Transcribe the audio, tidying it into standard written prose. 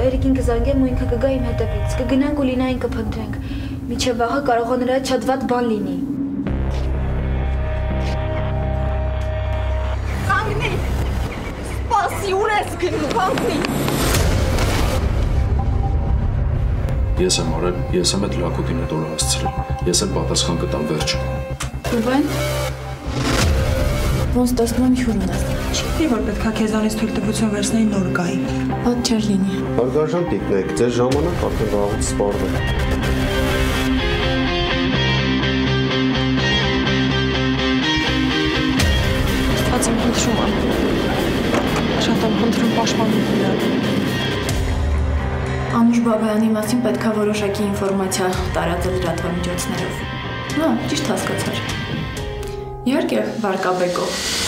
Էրիկին կզանգեմ ու ինքը կգա իմ հետևից, կգնանք ու Լինային կփնտրենք, մինչև վաղը կարող է նրա հետ շատ վատ բան լինի։ Կանգնի, սպասի, ուր ես գնում, կանգնի։ Ես եմ արել, ես եմ այդ լակոտին հետ օրը հասցրել, ես էլ պատասխան կտամ վերջը։ Ռուբեն, ոնց տեսնում եմ հյուր ունես։ Չի որ պետք է քեզանից թույլտվություն վերցնեի նոր գայի։ Ոտ չեր լինի։ Հարգարժան տիկնեք, ձեր ժամանակ արդեն վաղուց սպառվել։ Ստված եմ խնդրում եմ։ Շատ եմ խնդրում պաշտպանում նրան։ Անուշ Բաբայանի մասին պետք է որոշակի ինֆորմացիա տարածել լրատվամիջոցներով։ Հա, ճիշտ հասկացար։ Իհարկե, վարկաբեկով։